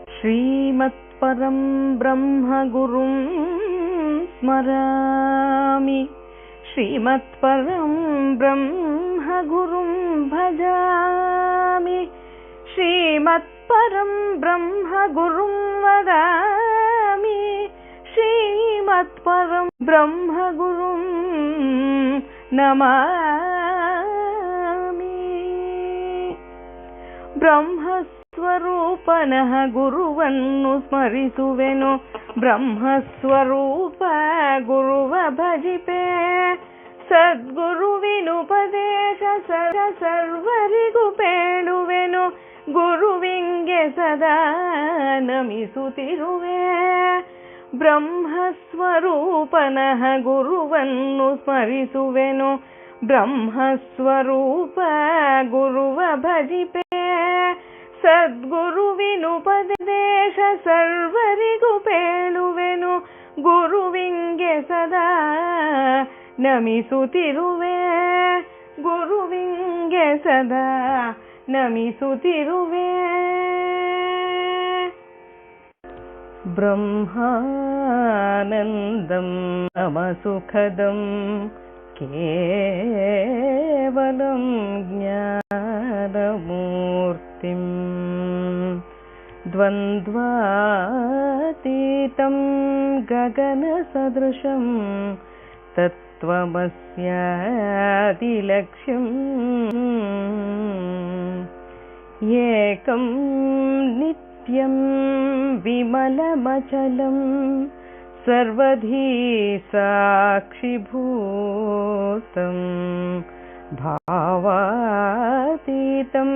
श्रीमत्परं ब्रह्मगुरुं स्मरामि। श्रीमत्परं ब्रह्मगुरुं भजामि। श्रीमत्परं ब्रह्मगुरुं वदामि। श्रीमत्परं ब्रह्मगुरुं नमामि। ಬ್ರಹ್ಮಸ್ವರೂಪನಃ ಗುರುವನ್ನು ಸ್ಮರಿಸುವೆನು. ಬ್ರಹ್ಮಸ್ವರೂಪ ಗುರುವ ಭಜಿಪೆ. ಸದ್ಗುರುವಿನುಪದೇಶ ಸರ್ವರಿಗೂ ಬೇಡುವೆನು. ಗುರುವಿಂಗೆ ಸದಾ ನಮಿಸುತ್ತಿರುವೆ. ಬ್ರಹ್ಮಸ್ವರೂಪನಃ ಗುರುವನ್ನು ಸ್ಮರಿಸುವೆನು. ಬ್ರಹ್ಮಸ್ವರೂಪ ಗುರುವ ಭಜಿಪೆ. ಸದ್ಗುರುವಿನುಪದೇಶ ಸರ್ವರಿಗೂ ಬೇಳುವೆನು. ಗುರುವಿಂಗೆ ಸದಾ ನಮಿಸುತ್ತಿರುವೆ. ಗುರುವಿಂಗೆ ಸದಾ ನಮಿಸುತ್ತಿರುವೆ. ಬ್ರಹ್ಮಾನಂದಂ ನಮಸುಖದಂ ಕೇವಲಂ ಜ್ಞಾನಮೂರ್ತಿಂ ದ್ವಂದ್ವಾತೀತಂ ಗಗನಸದೃಶಂ ತತ್ವಮಸ್ಯಾದಿಲಕ್ಷ್ಯಂ ಏಕಂ ನಿತ್ಯಂ ವಿಮಲಮಚಲಂ ಸರ್ವಧೀ ಸಾಕ್ಷಿಭೂತಂ ಭಾವಾತೀತಂ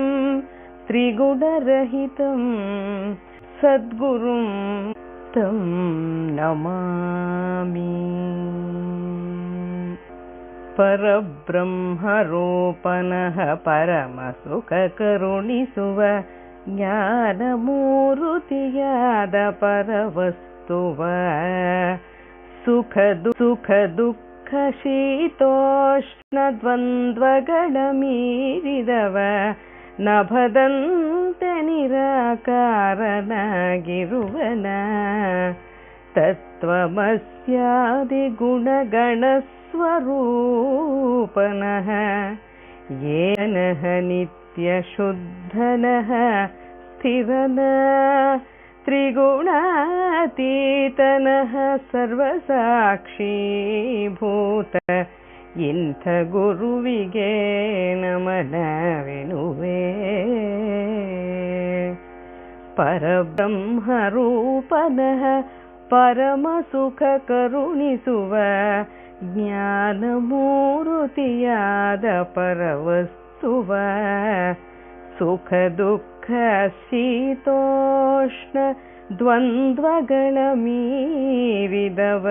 ತ್ರಿಗುಣರಹಿತಂ ಸದ್ಗುರುಂ तं ನಮಾಮಿ. ಪರಬ್ರಹ್ಮರೂಪನಃ ಪರಮಸುಖಕರುಣಿಸುವ ಜ್ಞಾನಮೂರುತಿಯಾದ ಪರವಸ್ತುವ. ಸುಖ ದುಃಖ ಶೀತೋಷ್ಣ ದ್ವಂದ್ವಗಳ ಮೀರಿದವ. ನಭದಂತೆ ನಿರಾಕಾರನಾಗಿರುವನ. ತತ್ವಮಸ್ಯಾದಿ ಗುಣಗಣ ಸ್ವರೂಪನಃ. ಏನಃ ನಿತ್ಯ ಶುದ್ಧನಃ ಸ್ಥಿರನ. ತ್ರಿಗುಣಾತೀತನಃ ಸರ್ವಸಾಕ್ಷೀಭೂತ. ಇಂಥ ಗುರುವಿಗೆ ನಮನವೆನುವೆ. ಪರಬ್ರಹ್ಮರೂಪನಃ ಪರಮಸುಖ ಕರುಣಿಸುವ ಜ್ಞಾನಮೂರುತಿಯಾದ ಪರವಸ್ತುವ. ಸುಖ ದುಃಖ ಶೀತೋಷ್ಣ ದ್ವಂದ್ವಗಳ ಮೀರಿದವ.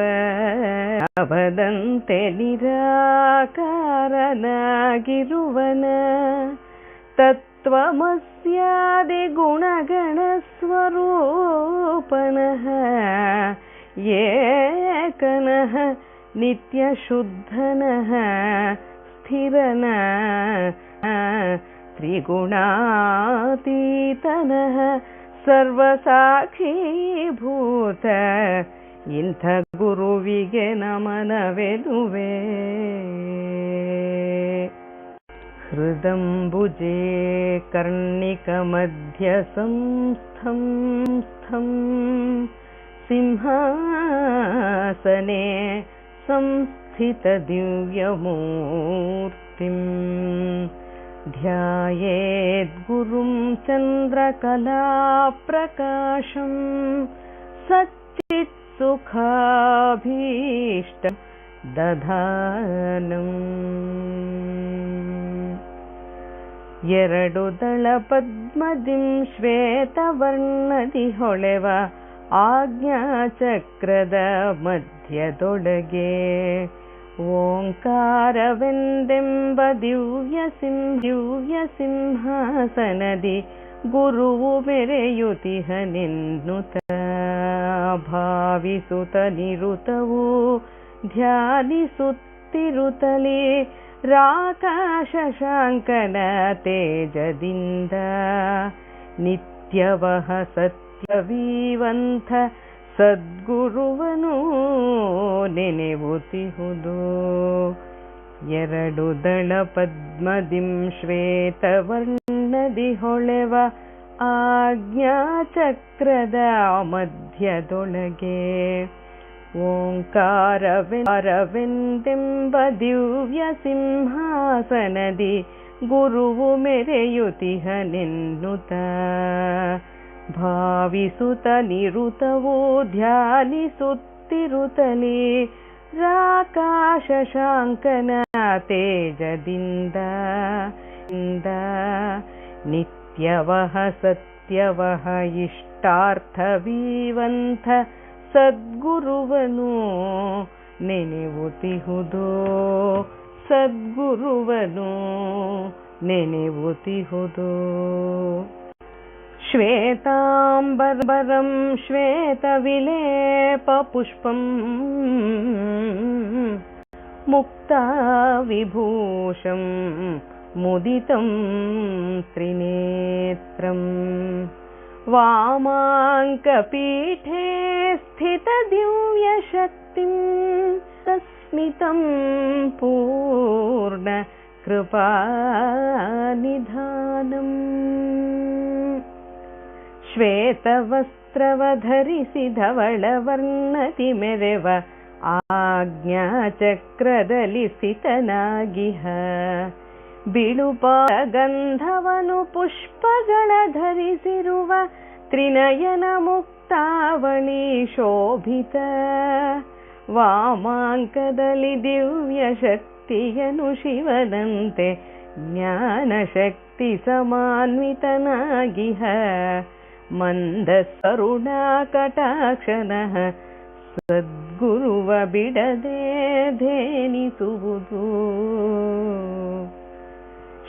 ನಭದಂತೆ ನಿರಾಕಾರನಾಗಿರುವನ. ತತ್ವಮಸ್ಯಾದಿ ಗುಣಗಣ ಸ್ವರೂಪನಃ. ಏಕನಃ ನಿತ್ಯ ಶುದ್ಧನಃ ಸ್ಥಿರನ. ತ್ರಿಗುಣಾತೀತನಃ ಸರ್ವಸಾಕ್ಷೀಭೂತ. ಇಂಥ ಗುರುವಿಗೆ ನಮನವೆನುವೆ. ಹೃದಂಬುಜೇ ಕರ್ಣಿಕಮಧ್ಯ ಸಂಸ್ಥಂ ಸಿಂಹಾಸನೆ ಸಂಸ್ಥಿತ ದಿವ್ಯಮೂರ್ತಿಂ. ಧ್ಯಾಯೇದ್ಗುರುಂ ಚಂದ್ರಕಲಾಪ್ರಕಾಶಂ ಸಚ್ಚಿತ್ಸುಖಾಭೀಷ್ಟಂ ದಧಾನಂ. ಎರಡು ದಳ ಪದ್ಮದಿಂ ಶ್ವೇತವರ್ಣದಿ ಹೊಳೆವ ಆಜ್ಞಾಚಕ್ರದ ಮಧ್ಯದೊಳಗೆ. ಓಂಕಾರವೆಂದೆಂಬ ದಿವ್ಯ ಸಿಂಹಾಸನದಿ ಗುರುವು ಮೆರೆಯುತಿಹನೆನ್ನುತ. ಭಾವಿಸುತ್ತ ನಿರುತವು ಧ್ಯಾನಿಸುತ್ತಿರುತ್ತಲೇ ರಾಕಾಶ ಶಾಂಕನ ತೇಜದಿಂದ. ನಿತ್ಯವಹ ಸತ್ಯ ನಿತ್ಯವೀವಂಥ ಸದ್ಗುರುವನು ನೆನೆವುತಿಹುದು. ಎರಡು ದಳ ಪದ್ಮದಿಂ ಶ್ವೇತವರ್ಣದಿ ಹೊಳೆವ ಆಜ್ಞಾಚಕ್ರದ ಮಧ್ಯದೊಳಗೆ ಓಂಕಾರವೆಂದೆಂಬ ದಿವ್ಯ ಸಿಂಹಾಸನದಿ ಗುರುವು ಮೆರೆಯುತಿಹನೆನ್ನುತ್ತ ಭಾವಿಸುತ್ತ ನಿರುತವೋ ಧ್ಯಾನಿಸುತ್ತಿರುತ್ತಲೇ ರಾಕಾಶ ಶಾಂಕನ ತೇಜದಿಂದ ನಿತ್ಯವಹ ಸತ್ಯವಹ ಇಷ್ಟಾರ್ಥವೀವಂಥ ಸದ್ಗುರುವನು ನೆನೆವುತಿಹುದು. ಸದ್ಗುರುವನು ನೆನೆವುತಿಹುದು. ಶ್ವೇತಾಂಬರಂ ಶ್ವೇತವಿಲೇಪ ಪುಷ್ಪಂ ಮುಕ್ತಾವಿಭೂಷಂ ಮುದಿತಂ ತ್ರಿನೇತ್ರಂ ವಾಮಾಂಕಪೀಠೆ ಸ್ಥಿತದಿವ್ಯಶಕ್ತಿಂ ತಸ್ಮಿತಂ ಪೂರ್ಣ ಕೃಪಾನಿಧಾನಂ. ಶ್ವೇತವಸ್ತ್ರವಧರಿಸಿ ಧವಳವರ್ಣತಿ ಮೆರೆವ ಆಜ್ಞಾಚಕ್ರದಲ್ಲಿ ಸ್ಥಿತನಾಗಿಹ ಬಿಳುಪ ಗಂಧವನು ಪುಷ್ಪಗಳ ಧರಿಸಿರುವ ತ್ರಿನಯನ ಮುಕ್ತಾವಳಿ ಶೋಭಿತ ವಾಮಾಂಕದಲ್ಲಿ ದಿವ್ಯ ಶಕ್ತಿಯನು ಶಿವನಂತೆ ಜ್ಞಾನಶಕ್ತಿ ಸಮಾನ್ವಿತನಾಗಿಹ ಮಂದ ಕರುಣಾ ಕಟಾಕ್ಷನಃ ಸದ್ಗುರುವ ಬಿಡದೆ ಧೇನಿಸುವುದು.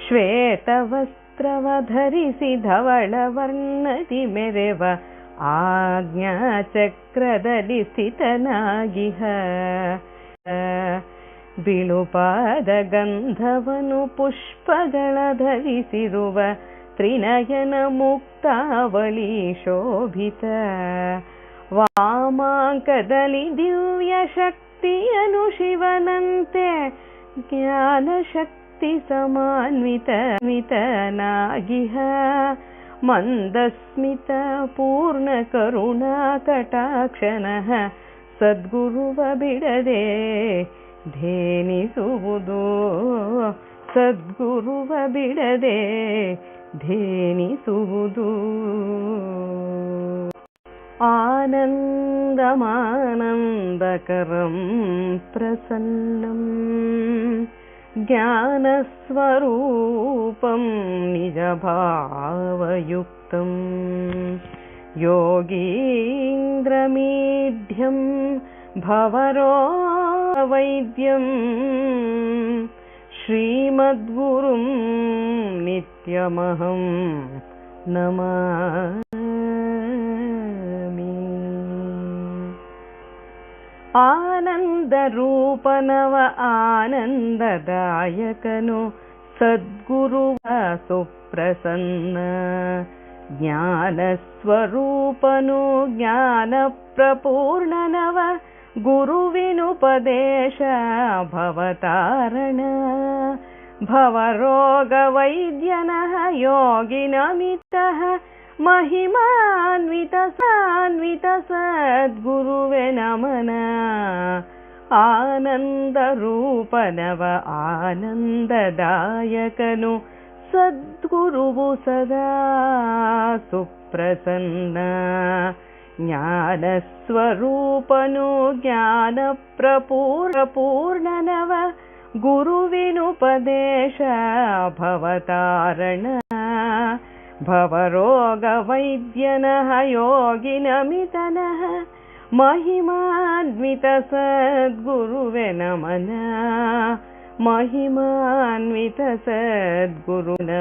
ಶ್ವೇತವಸ್ತ್ರವ ಧರಿಸಿ ಧವಳವರ್ಣದಿ ಮೆರೆವ ಆಜ್ಞಾಚಕ್ರದಲ್ಲಿ ಸ್ಥಿತನಾಗಿಹ ಬಿಳುಪಾದ ಗಂಧವನು ಪುಷ್ಪಗಳ ಧರಿಸಿರುವ ತ್ರಿನಯನ ಮುಕ್ತಾವಳಿ ಶೋಭಿತ ವಾಮಾಂಕದಲ್ಲಿ ದಿವ್ಯ ಶಕ್ತಿಯನು ಶಿವನಂತೆ ಜ್ಞಾನಶಕ್ತಿ ಸಮಾನ್ವಿತನಾಗಿಹ ಮಂದಸ್ಮಿತ ಪೂರ್ಣ ಕರುಣಾ ಕಟಾಕ್ಷನಃ ಸದ್ಗುರುವ ಬಿಡದೆ ಧೇನಿಸುವುದು. ಸದ್ಗುರುವ ಬಿಡದೆ ಧೇನಿಸುವುದು. ಆನಂದಮಾನಂದಕರಂ ಪ್ರಸನ್ನಂ ಜ್ಞಾನಸ್ವರೂಪಂ ನಿಜಭಾವಯುಕ್ತಂ ಯೋಗೀಂದ್ರಮೀಢ್ಯಂ ಭವರೋಗವೈದ್ಯಂ ಶ್ರೀಮದ್ಗುರುಂ ನಿತ್ಯಮಹಂ ನಮಾಮಿ. ಆನಂದರೂಪನವ ಆನಂದದಾಯಕನು ಸದ್ಗುರುವ ಸುಪ್ರಸನ್ನ ಜ್ಞಾನಸ್ವರೂಪನು ಜ್ಞಾನ ಪ್ರಪೂರ್ಣನವ ಗುರುವಿನುಪದೇಶ ಭವತಾರಣ ಭವರೋಗವೈದ್ಯನಃ ಯೋಗಿನಮಿತಃ ಮಹಿಮಾನ್ವಿತ ಸದ್ಗುರುವೆ ನಮನ. ಆನಂದರೂಪನವ ಆನಂದದಾಯಕನು ಸದ್ಗುರುವು ಸದಾ ಸುಪ್ರಸನ್ನ ಜ್ಞಾನಸ್ವರೂಪನು ಜ್ಞಾನ ಪ್ರಪೂರ್ಣನವ ಗುರುವಿನುಪದೇಶ ಭವತಾರಣ ಭವರೋಗವೈದ್ಯನಃ ಯೋಗಿನಮಿತನಃ ಮಹಿಮಾನ್ವಿತ ಸದ್ಗುರುವೆ ನಮನ. ಮಹಿಮಾನ್ವಿತ ಸದ್ಗುರುನ